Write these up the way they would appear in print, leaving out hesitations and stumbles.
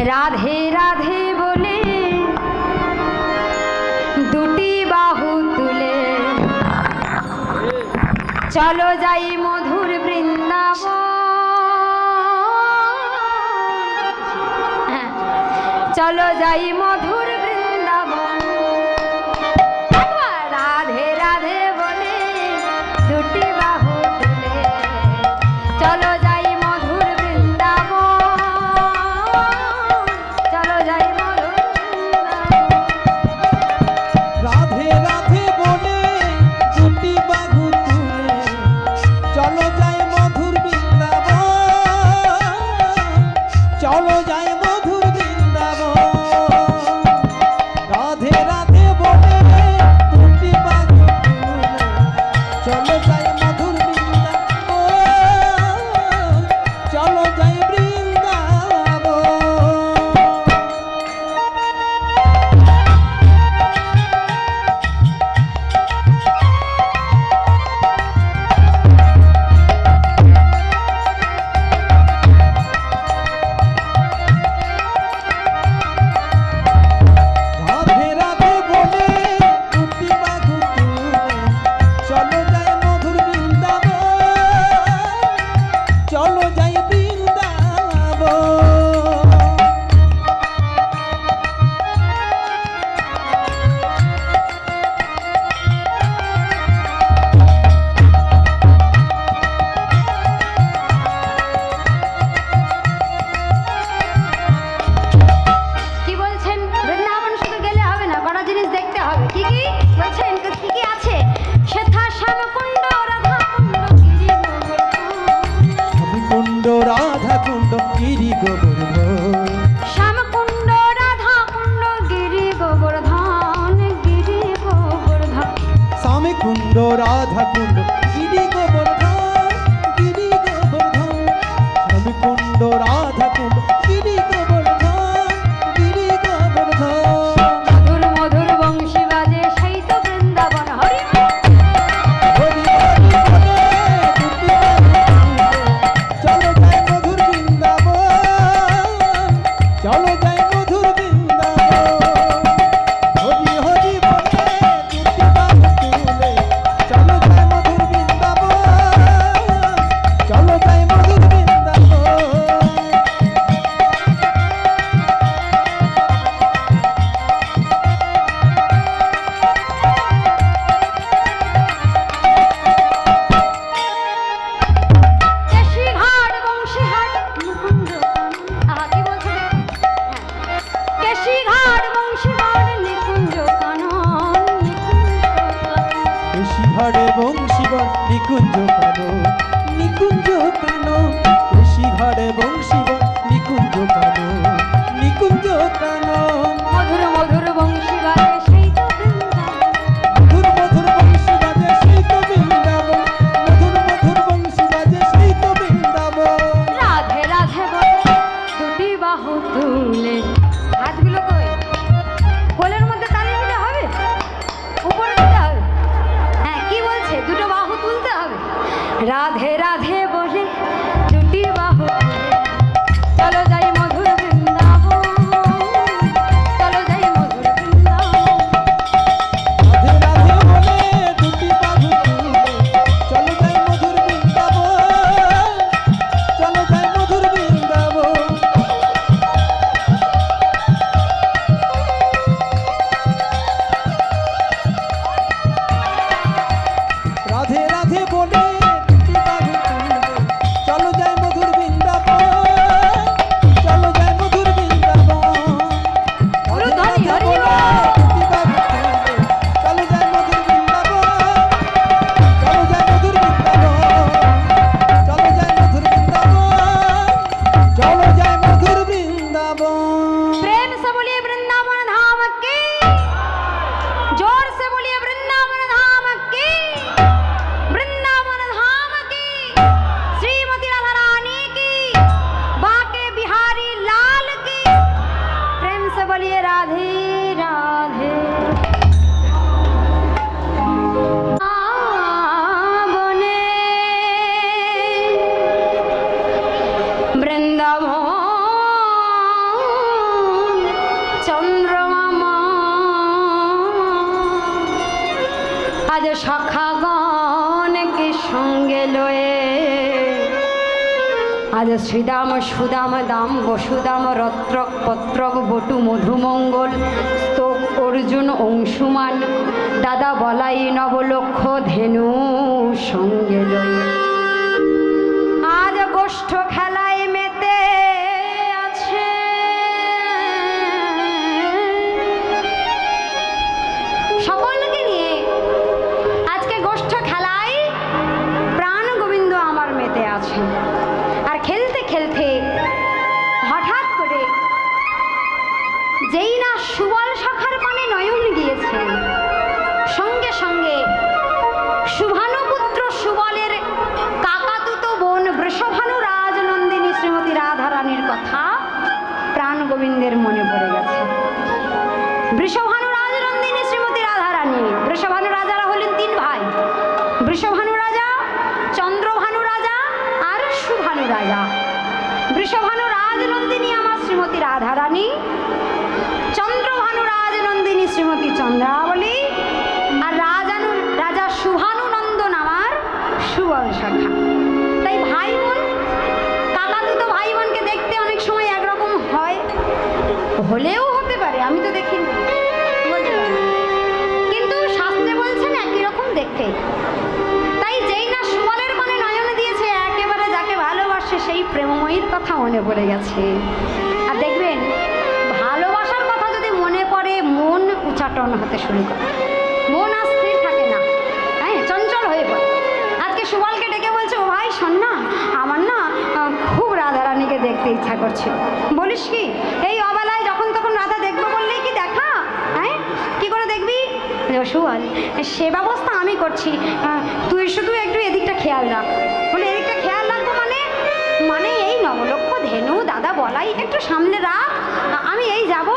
রাধে রাধে বলে দুটি বাহু তুলে চলো যাই মধুর বৃন্দাবন। চলো যাই মধুর বৃন্দাবন। রাধে রাধে বলে দুটি বাহু তুলে চলো যাই মধুর বৃন্দাবন। চলো যাই মধুর রাধে রাধে বলে দুটি বাহু তুলে চলো যাই মধুর বৃন্দাবন। চলো যাই মধুর বৃন্দাবন। রাধে রাধে বলে দুটি বাহু তুলে চলো যাই মধুর বৃন্দাবন। চলো যাই বৃন্দাবন। রাধে রাধে বলে দুটি বাহু তুলে চলো যাই মধুর বৃন্দাবন। চলো যাই কি বলছেন? বৃন্দাবন শুধু গেলে হবে না, কটা জিনিস দেখতে হবে। কি কি বলছেন? কি কি আছে? সেথা শ্যামকুণ্ড রাধা কুণ্ড রাধা কুণ্ড গিরি গোবর্ধন। শ্যামকুণ্ড রাধা কুণ্ড গিরি গোবর্ধন গিরি গোবর্ধন। স্বামী কুণ্ড রাধা কুণ্ড গিরি গোবর্ধন গিরি গোবর্ধন। স্বামী কুণ্ড রাধা কুণ্ড গিরি গোবর্ধন গিরি গোবর্ধন। মধুর মধুর বংশী বাজে সেই তো বৃন্দাবন। হরি হরি হরি বলে দুটি বাহু তুলে চলো যাই মধুর বৃন্দাবন। চলো যাই মধুর বৃন্দাবন। হরি হরি বলে দুটি বাহু তুলে চলো যাই মধুর বৃন্দাবন। চলো যাই মধুর বৃন্দাবন। কেশী ঘাট বংশী হাট মুকুন্দ আহা কি বলছে দেখুন। কেশী ঘাট বংশী হাট নিকুঞ্জ কানন ঋষিঘরে বংশীবর নিকুঞ্জ কানো নিকুঞ্জ কানো। ঋষিঘরে বংশীবর নিকুঞ্জ কানো নিকুঞ্জ কানো। মধুর মধুর বংশী বাজে সেই তো বৃন্দাবন। মধুর মধুর বংশী বাজে সেই তো বৃন্দাবন। মধুর মধুর বংশী বাজে সেই তো বৃন্দাবন। রাধে রাধে বলে দুটি বাহু তুলে হাতগুলো কই কোলের মধ্যে তালি দিতে হবে, উপরে দিতে হবে। হ্যাঁ কি বলছে? দুটো বাহু তুলতে হবে। রাধে রাধে বলে দুটি বাহু তুলে চলো যাই মধুর বৃন্দাবন। চলো যাই মধুর বৃন্দাবন। রাধে রাধে বলে দুটি বাহু তুলে চলো যাই মধুর বৃন্দাবন। চলো যাই মধুর বৃন্দাবন। রাধে রাধে বলে দুটি বাহু তুলে চলো যাই মধুর বৃন্দাবন। চলো যাই মধুর বৃন্দাবন। গুরু ধ্বনি, হরি বল। দুটি বাহু তুলে চলো যাই মধুর বৃন্দাবন। চলো যাই মধুর বৃন্দাবন। চলো যাই মধুর বৃন্দাবন। চলো যাই মধুর বৃন্দাবন। प्रेम से बोलिए वृंदावन धाम की, जोर से बोलिए वृंदावन धाम की, वृंदावन धाम की, श्रीमती राधा रानी की, बाके बिहारी लाल की। प्रेम से बोलिए राधे राधे। बने वृंदावन সখাগণকে সঙ্গে লয়ে আজ শ্রীদাম সুদাম দাম বসুদাম রত্রক পত্রক বটু মধুমঙ্গল স্তোক অর্জুন অংশুমান দাদা বলাই নবলক্ষ ধেনু সঙ্গে লয়ে আজ গোষ্ঠ খেলায় মেতে আছে সকলকে নিয়ে আজকে গোষ্ঠ খেলায় প্রাণ গোবিন্দ আমার মেতে আছে। আর খেলতে খেলতে হঠাৎ করে যেই না সুবল শাখার পানে নয়ন গিয়েছে, সঙ্গে সঙ্গে শুভানুপুত্র সুবলের কাকাতুতো বোন বৃষভানু রাজনন্দিনী শ্রীমতী রাধারানীর কথা প্রাণ গোবিন্দের মনে পড়ে গেছে। বৃষভানু রাজনন্দিনী শ্রীমতী রাধারানী, বৃষভানু রাজারা হলেন তিন ভাই, বৃষভানু রাজা, চন্দ্রভানু রাজা আর সুভানু রাজা। বৃষভানু রাজনন্দিনী আমার শ্রীমতী রাধারানী, চন্দ্রভানু রাজনন্দিনী শ্রীমতী চন্দ্রাবলী, আর রাজা শুভানু নন্দন আমার সুবল শাখা। তাই ভাই বোন, কাকাতুতো ভাই বোনকে দেখতে অনেক সময় একরকম হয়, হলেও হতে পারে, আমি তো দেখিনি, কিন্তু শাস্ত্রে বলছেন একই রকম দেখতে। তাই যেই না সুবলের মনে নয়ন দিয়েছে, একেবারে যাকে ভালোবাসে সেই প্রেমময়ীর কথা মনে পড়ে গেছে। আর দেখবেন ভালোবাসার কথা যদি মনে পড়ে মন উচ্চাটন হতে শুরু করে, মন আর স্থির থাকে না, হ্যাঁ, চঞ্চল হয়ে পড়ে। আজকে সুবলকে ডেকে বলছে, ও ভাই শোন না, আমার না খুব রাধারানীকে দেখতে ইচ্ছা করছে। বলিস কি, এই অবেলায় যখন তখন রাধা দেখবো বললেই কি দেখা? হ্যাঁ, কি করে দেখবি? সুবল, সে ব্যবস্থা আমি করছি, তুই শুধু একটু এদিকটা খেয়াল রাখ। বলে এদিকটা খেয়াল রাখবো মানে? মানে এই নবলক্ষ ধেনু দাদা বলাই একটু সামনে রাখ, আমি এই যাব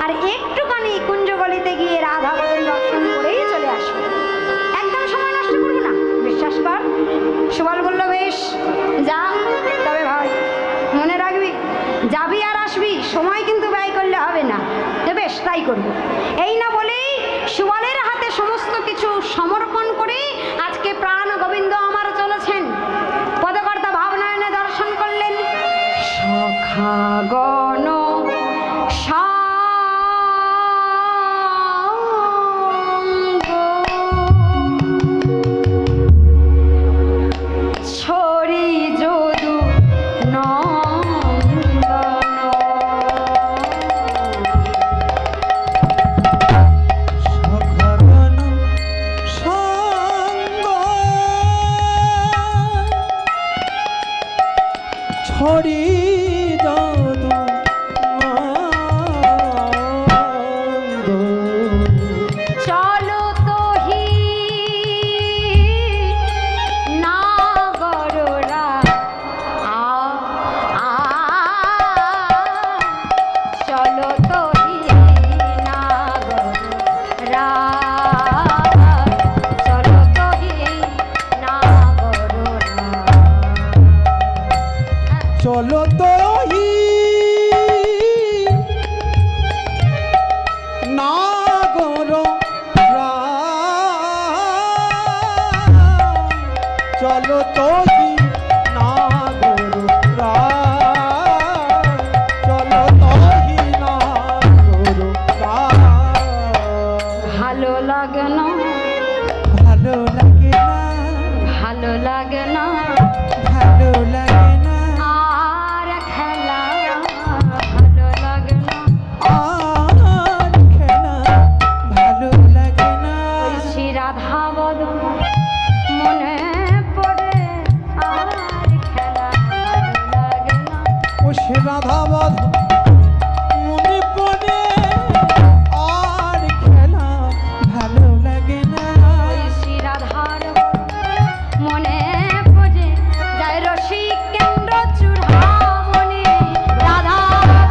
আর একটুখানি কুঞ্জগলিতে গিয়ে রাধা বদন দর্শন করেই চলে আসবো, একদম সময় নষ্ট করবো না, বিশ্বাস কর। সুবল বলল, বেশ যা, তবে ভাই মনে রাখবি যাবি আর আসবি, সময় কিন্তু ব্যয় করলে হবে না। বেশ তাই করবো। এই না বলেই সুবলের হাতে সমস্ত কিছু সমর্পণ করে আজকে প্রাণ গোবিন্দ আমার চলেছেন। পদকর্তা ভাবনয়নে দর্শন করলেন, সখাগণ ছড়ি যদু নন্দন, সখাগণ সঙ্গ ছড়ি যদু চলো তোহি নাগররা, চলো তোহি নাগররা, চলো তোহি নাগররা, চলো তো হি নাগর চলো তো হি নাগর চলো তো হি নাগর ভালো লাগে না, ভালো লাগে না, ভালো লাগে না, ভালো লাগে না, আর খেলা ভালো লাগে না, আর খেলা ভালো লাগে না, ওই শ্রী রাধা বদন মনে পড়ে, আর খেলা ভালো লাগে না, ও সে রাধাবধ মনে পড়ে, আর খেলা ভালো লাগে না, ওই শ্রী রাধার মনে পড়ে যায় রসিক কেন্দ্র চূড়ামণি, রাধা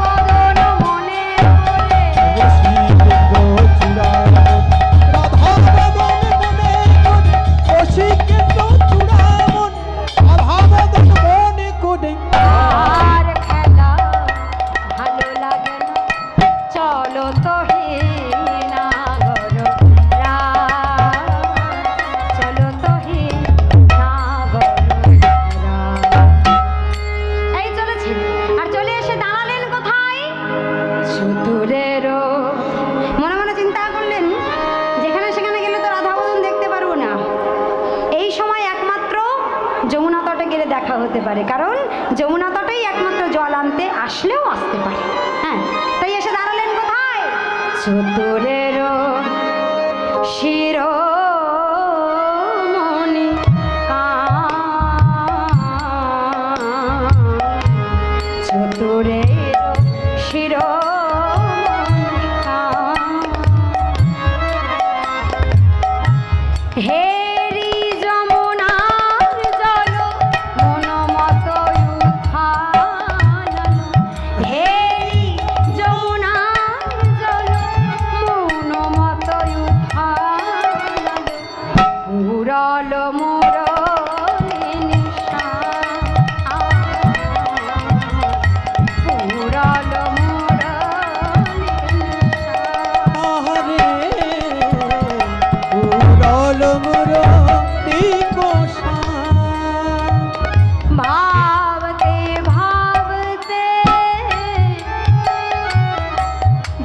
বদন মনে পড়ে, রাধাবধন মনে করে, রসিকেন্দ্র চূড়ামণ, রাধাবধন মনে করে, আর খেলা ভালো লাগে না, চলো তো হে নাগর চতুরেরও মনে মনে চিন্তা করলেন, যেখানে সেখানে গেলে তো রাধাবদন দেখতে পারবো না, এই সময় একমাত্র যমুনা তটে গেলে দেখা হতে পারে, কারণ যমুনা তটেই একমাত্র জল আনতে আসলেও আসতে পারে। হ্যাঁ, তাই এসে দাঁড়ালেন কোথায়? চতুরেরও শিরোমণি চতুরেরও শিরোমণি হেরি যমুনার জল মন মত উত্থান, হেরি যমুনার জল মন মত উত্থান, পুরল মোরলে নিশা, পুরল মোরলে নিশা। আহারে উড়ল মুরলি কোষা, ভাবতে ভাবতে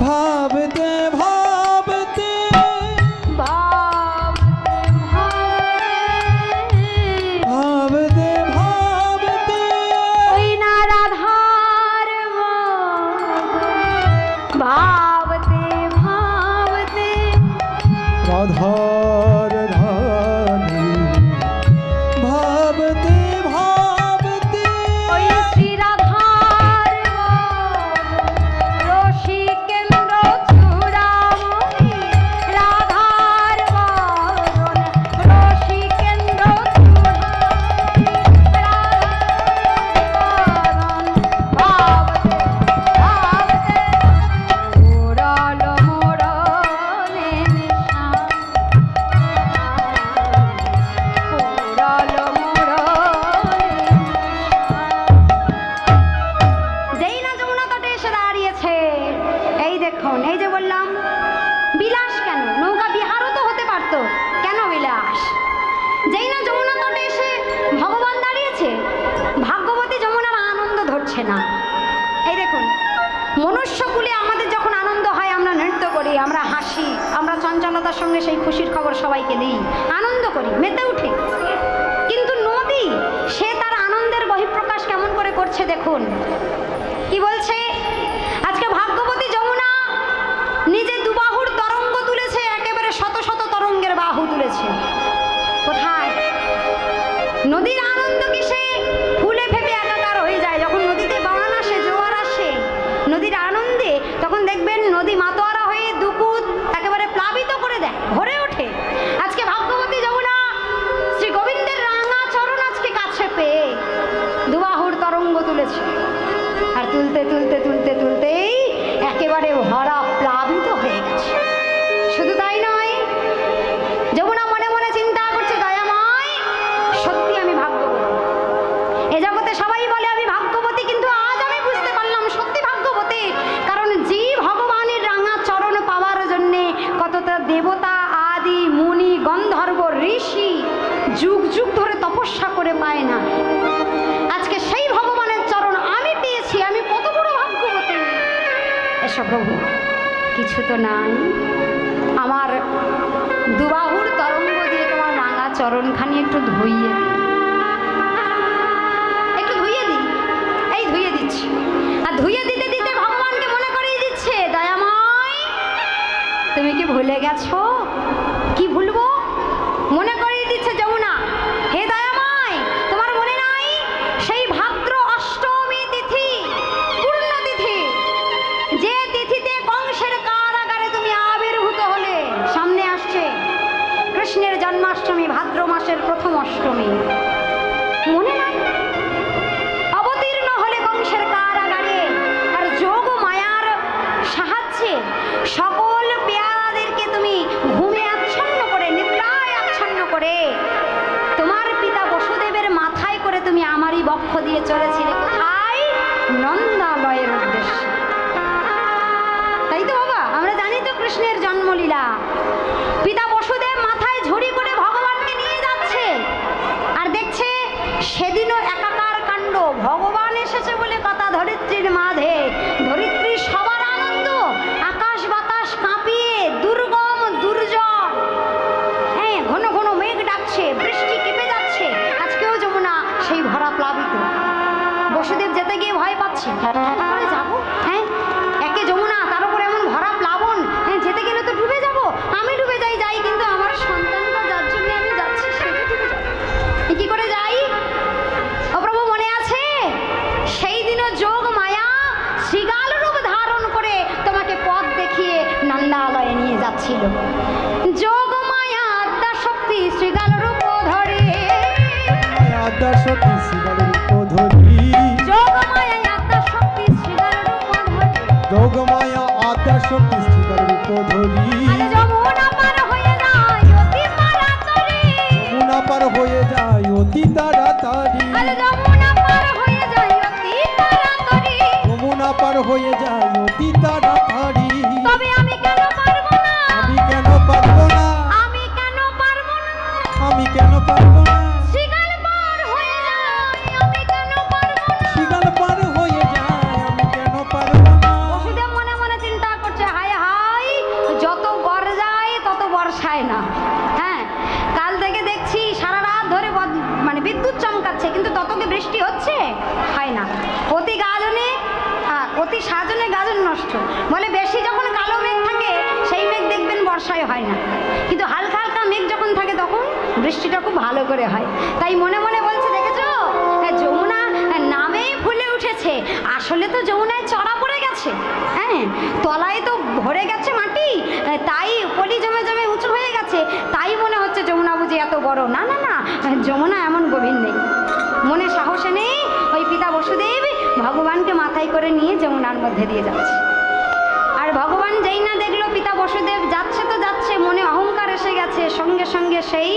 ভাবতে ভাবতে ভাবতে ভাবতে ভাবতে ওই না রাধার ভাবতে ভাবতে রাধার রানী ভাবতে ভাবতে ওই শ্রী রাধার রসিকেন্দ্র চূড়ামণি, রাধার বরণ রসিকেন্দ্র চূড়ামণি, রাধার বরণ ভাবতে ভাবতে উড়ল মোরলে নিশা, উড়ল মোরলে নিশা। যেই না যমুনা তটে এসে দাঁড়িয়েছে, এই দেখুন, এই যে বললাম বিলাস কেন, নৌকা বিহারও তো হতে পারত, কেন বিলাস? যেই না যমুনা তটে এসে ভগবান দাঁড়িয়েছে, ভাগ্যবতী যমুনার আনন্দ ধরছে না। এই দেখুন, মনুষ্যকুলে আমাদের যখন আনন্দ হয় আমরা নৃত্য করি, আমরা হাসি, আমরা চঞ্চলতার সঙ্গে সেই খুশির খবর সবাইকে দিই, আনন্দ করি, মেতে উঠি। কিন্তু নদী সে তার আনন্দের বহিঃপ্রকাশ কেমন করে করছে দেখুন। কি বলছে? আজকে ভাগ্যবতী যমুনা নিজে দুবাহুর তরঙ্গ তুলেছে, একেবারে শত শত তরঙ্গের বাহু তুলেছে। কোথায়? নদীর আনন্দ কি সে ফুলে ফেপে একাকার হয়ে যায় যখন নদীতে বান আসে, জোয়ার আসে, নদীর আনন্দে তখন দেখবেন নদী মাতোয়ারা হয়ে দুকুত একেবারে প্লাবিত করে দেয়, ভরে ওঠে। আজকে ভাগ্যবতী যমুনা শ্রী গোবিন্দের রাঙা চরণ আজকে কাছে পেয়ে দুবাহুর তরঙ্গ তুলেছে, আর তুলতে তুলতে তুলতে তুলতেই একেবারে ভরা প্লাবিত হয়ে গেছে। শুধু তাই নয়, যমুনা মনে মনে চিন্তা করছে, দয়াময় সত্যি আমি ভাগ্যবতী। এ জগতে সবাই বলে আমি ভাগ্যবতী, কিন্তু আজ আমি বুঝতে পারলাম সত্যি ভাগ্যবতী, কারণ যে ভগবানের রাঙা চরণ পাওয়ার জন্যে কতটা দেবতা আদি মুনি গন্ধর্ব ঋষি যুগ যুগ ধরে তপস্যা করে পায় না, আজকে সেই ভগবানের চরণ আমি পেয়েছি, আমি কত বড় ভাগ্যবতী। এসব প্রভু কিছু তো নাই, আমার দুবাহুর তরঙ্গ দিয়ে তোমার রাঙা চরণখানি একটু ধুইয়ে দিই, একটু ধুইয়ে দিই। এই ধুইয়ে দিচ্ছি, আর ধুইয়ে দিতে দিতে ভগবানকে মনে করিয়ে দিচ্ছে, দয়াময় তুমি কি ভুলে গেছো? কি ভুলবো? মনে করিয়ে দিচ্ছে যমুনা, হে দয়াময় তোমার মনে নাই সেই ভাদ্র অষ্টমী তিথি, পূর্ণ তিথি, যে তিথিতে কংসের কারাগারে তুমি আবির্ভূত হলে? সামনে আসছে কৃষ্ণের জন্মাষ্টমী, ভাদ্র মাসের প্রথম অষ্টমী, মনে নাই? অবতীর্ণ হলে কংসের কারাগারে, আর যোগ মায়ার সাহায্যে সকল পেয়ারাদেরকে তুমি ঘুমে আচ্ছন্ন করে, নিদ্রায় আচ্ছন্ন করে তোমার পিতা বসুদেবের মাথায় করে তুমি আমারই বক্ষ দিয়ে চলেছিলে কোথায়? নন্দালয়ের উদ্দেশ্যে। তাই তো বাবা, আমরা জানি তো কৃষ্ণের জন্মলীলা। পিতা বসুদেব মাথায় ঝুড়ি করে ভগবানকে নিয়ে যাচ্ছে, আর দেখছে সেদিনও একাকার কাণ্ড। ভগবান এসেছে বলে কথা ধরিত্রীর মাঝে, ধরিত্রী সবার আনন্দ, যাচ্ছিল। যোগ মায়া আদ্যা শক্তি শ্রীগাল রূপ ধরে, আদ্যা শক্তি শ্রীগাল রূপ ধরি, যোগ মায়া আদ্যা শক্তি শ্রীগাল রূপ ধরে, যোগ মায়া আদ্যা শক্তি শ্রীগাল রূপ ধরি। আরে যমুনা পার হয়ে যায় অতি তাড়াতাড়ি, যমুনা পার হয়ে যায় অতি তাড়াতাড়ি, আরে যমুনা পার হয়ে যায় অতি তাড়াতাড়ি, যমুনা পার হয়ে যায় অতি তাড়াতাড়ি। তবে আমি কেন পারবো না, আমি কেন পারবো না, আমি কেন পারবো না, আমি কেন পারবো না, শ্রীগাল পার হয়ে যায় আমি কেন পারবো না। শ্রীগাল পার হয়ে যায় আমি কেন পারবো না। বসুদেব মনে মনে চিন্তা করছে, হায় হায়, যত গরজায় তত বর্ষায় না। হ্যাঁ, কাল থেকে দেখছি সারা রাত ধরে মানে বিদ্যুৎ চমকাচ্ছে, কিন্তু তত কি বৃষ্টি হচ্ছে? হয় না। অতি গাজনে অতি সাজনে গাজন নষ্ট বলে, বেশি যখন কালো মেঘ থাকে সেই মেঘ দেখবেন বর্ষায় হয় না, কিন্তু হালকা হালকা মেঘ যখন থাকে তখন বৃষ্টিটা খুব ভালো করে হয়। তাই মনে মনে বলছে, দেখেছো যমুনা নামেই ফুলে উঠেছে, আসলে তো যমুনায় চড়া পড়ে গেছে। হ্যাঁ, তলায় তো ভরে গেছে মাটি, তাই পলি জমে জমে উঁচু হয়ে গেছে, তাই মনে হচ্ছে যমুনা বুঝি এত বড়। না না না, যমুনা এমন গভীর নেই। মনে সাহসে নেই, ওই পিতা বসুদেব ভগবানকে মাথায় করে নিয়ে যমুনার মধ্যে দিয়ে যাচ্ছে। আর ভগবান যেই না দেখলো পিতা বসুদেব যাচ্ছে তো যাচ্ছে, মনে অহংকার এসে গেছে, সঙ্গে সঙ্গে সেই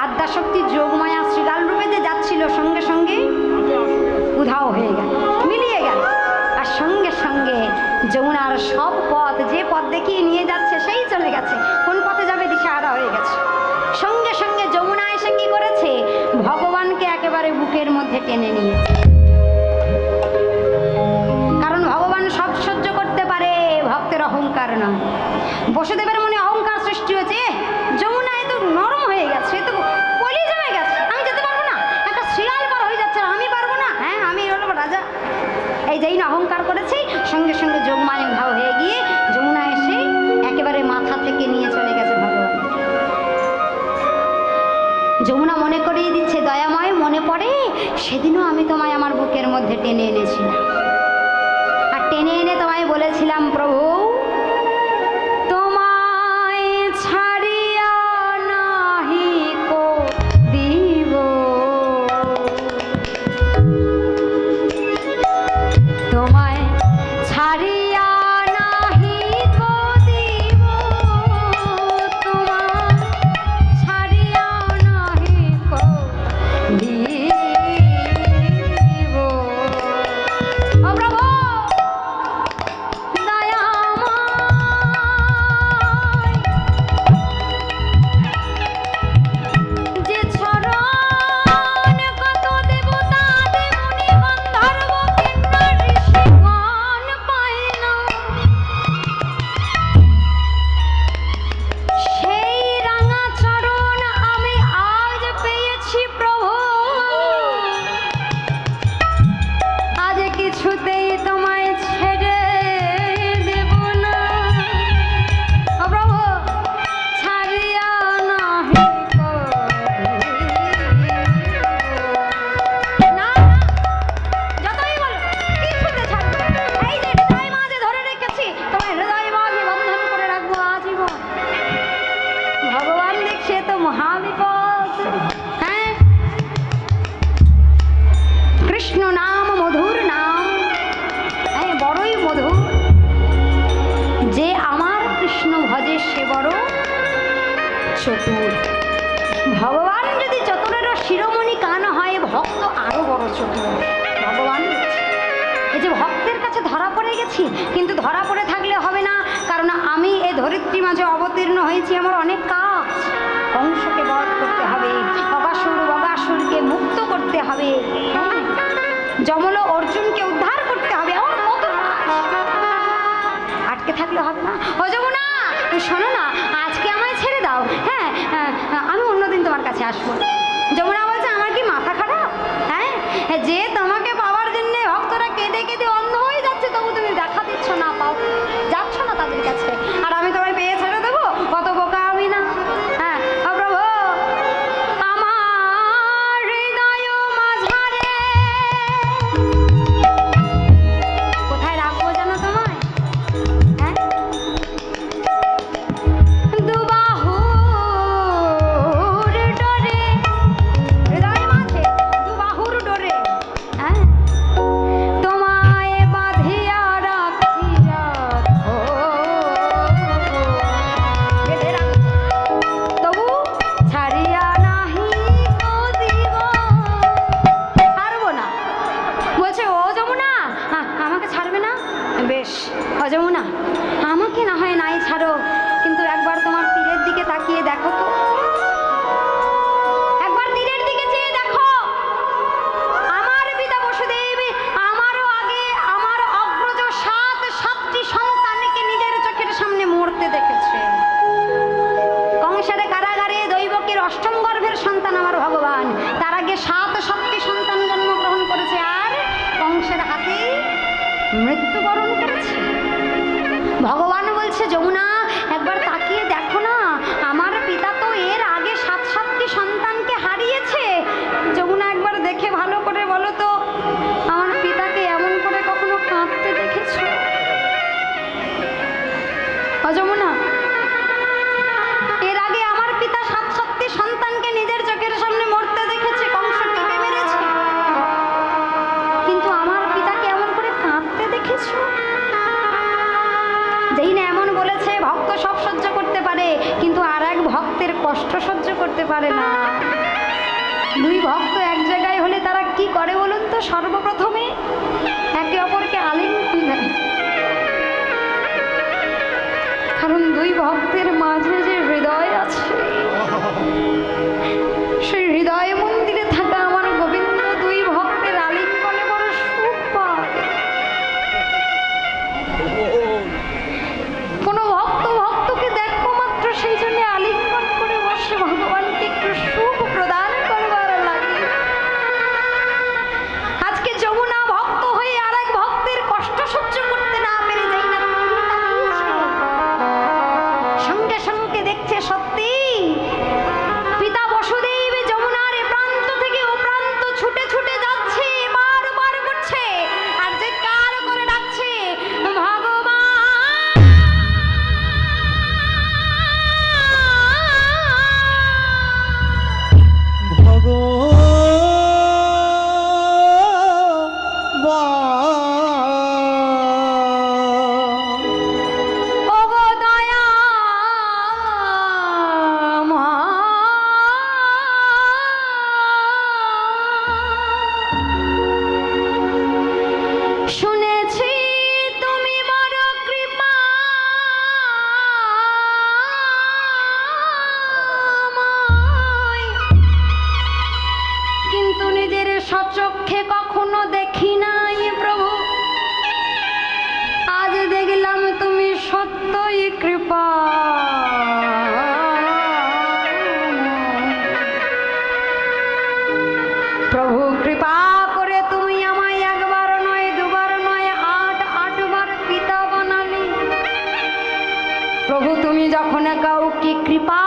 আদ্যাশক্তি যোগমায়া শ্রীগাল রূপে যে যাচ্ছিল সঙ্গে সঙ্গে উধাও হয়ে গেল, মিলিয়ে গেল। আর সঙ্গে সঙ্গে যমুনার সব পথ, যে পথ দেখিয়ে নিয়ে যাচ্ছে সেই চলে গেছে, কোন পথে যাবে দিশাহারা হয়ে গেছে। সঙ্গে সঙ্গে যমুনা এসে কি করেছে, ভগবানকে একেবারে বুকের মধ্যে টেনে নিয়েছে। কারণ ভগবান সব সহ্য করতে পারে, ভক্তের অহংকার নয়। বসুদেবের মনে অহংকার সৃষ্টি হয়েছে, যমুনা এ তো নরম হয়ে গেছে, এ তো পলি জমে গেছে, আমি যেতে পারবো না, একটা শিয়াল পার হয়ে যাচ্ছে, আমি পারবো না। হ্যাঁ, আমি হলো রাজা। এই যেই না অহংকার করেছি, সঙ্গে সঙ্গে যোগমায় উধাও হয়ে গিয়ে যমুনা এসে একেবারে মাথা থেকে নিয়ে চলে গেছে ভগবান। যমুনা মনে করিয়ে দিচ্ছে, দয়াময় মনে পড়ে সেদিনও আমি তোমায় আমার বুকের মধ্যে টেনে এনেছিলাম, আর টেনে এনে তোমায় বলেছিলাম, প্রভু তোমায় ছাড়িয়া নাহি কো দিব, তোমায় ছাড়িয়া নাহি কো দিব, তোমায় ছাড়িয়া নাহি কো দিব। ও প্রভু চতুর। ভগবান যদি চতুরেরও শিরোমণি কান হয়, ভক্ত আরো বড় চতুর। ভগবান এই যে ভক্তের কাছে ধরা পড়ে গেছি, কিন্তু ধরা পড়ে থাকলে হবে না, কারণ আমি এই ধরিত্রী মাঝে অবতীর্ণ হয়েছি, আমার অনেক কাজ। কংসকে বধ করতে হবে, অগাসুর বগাসুরকে মুক্ত করতে হবে, যমল অর্জুনকে উদ্ধার করতে হবে, আমার কত আটকে থাকলে হবে না। ও যমুনা, শোনো না, আজকে আমায় ছেড়ে দাও। হ্যাঁ, আমি অন্যদিন তোমার কাছে আসবো। যমুনা বলছে, আমার কি মাথা খারাপ? হ্যাঁ, যে তোমাকে পাওয়ার জন্য ভক্তরা কেঁদে কেঁদে অন্ধ হয়ে যাচ্ছে, তবু তুমি দেখা দিচ্ছ না, যাচ্ছ না তাদের কাছে, আর আমি তোমায় পেয়ে ছেড়ে দেবো? কত বোকা আমি না? হ্যাঁ, প্রভু আমার হৃদয় মাঝারে কোথায় রাখবো জানো তোমায়? হ্যাঁ, ও যমুনা, আমাকে না হয় নাই ছাড়ো, কিন্তু একবার তোমার তীরের দিকে তাকিয়ে দেখো তো, একবার তীরের দিকে চেয়ে দেখো। আমার পিতা বসুদেব আমারও আগে আমার অগ্রজ সাতটি সন্তানকে নিজের চোখের সামনে মরতে দেখেছে। কংসের কারাগারে দৈবকীর অষ্টম গর্ভের সন্তান আমার ভগবান, তার আগে সাতটি সন্তান জন্মগ্রহণ করেছে আর কংসের হাতে মৃত্যুবরণ করেছে। ভগবান বলছে যমুনা, একবার তাকিয়ে দেখো না, আমার পিতা তো এর আগে সাতটি সন্তানকে হারিয়েছে। যমুনা, একবার দেখে ভালো করে বলো তো, আমার পিতাকে এমন করে কখনো কাঁদতে দেখেছো? ও যমুনা, এর আগে আমার পিতা সাতটি সন্তানকে নিজের চোখের সামনে মরতে দেখেছে, কংস টিপে মেরেছে, কিন্তু আমার পিতাকে এমন করে কাঁদতে দেখেছো? যেই না এমন বলেছে, ভক্ত সব সহ্য করতে পারে, কিন্তু আর এক ভক্তের কষ্ট সহ্য করতে পারে না। দুই ভক্ত এক জায়গায় হলে তারা কি করে বলুন তো? সর্বপ্রথমে একে অপরকে আলিঙ্গন দেয়, কারণ দুই ভক্তের মাঝে যে হৃদয় আছে, সেই হৃদয় মন্দিরে থাকা আমার গোবিন্দ দুই ভক্তের আলিঙ্গনে বড় সুখ পায়। কোনো ভক্তকে দেখো মাত্র সেই জন্য আলিঙ্গন করে বসে ভগবানকে একটু সুখ প্রদান করবার লাগে। আজকে যমুনা ভক্ত হয়ে আর এক ভক্তের কষ্ট সহ্য করতে না পেরে যাই না সঙ্গে সঙ্গে দেখছে সত্যি পিতা বসুদেব যমুনার এ প্রান্ত থেকে ও প্রান্ত ছুটে ছুটে যাচ্ছে, বারবার করছে আর যে কার করে ডাকছে, ওগো দয়াময়, শুনেছি তুমি বড় কৃপাময়, কিন্তু নিজের স্বচক্ষে কখনো দেখি নাই প্রভু, আজ দেখলাম তুমি সত্যই কৃপা। প্রভু কৃপা করে তুমি আমায় একবার নয় দুবার নয় আটবার পিতা বানালে। প্রভু তুমি যখন কাউকে কৃপা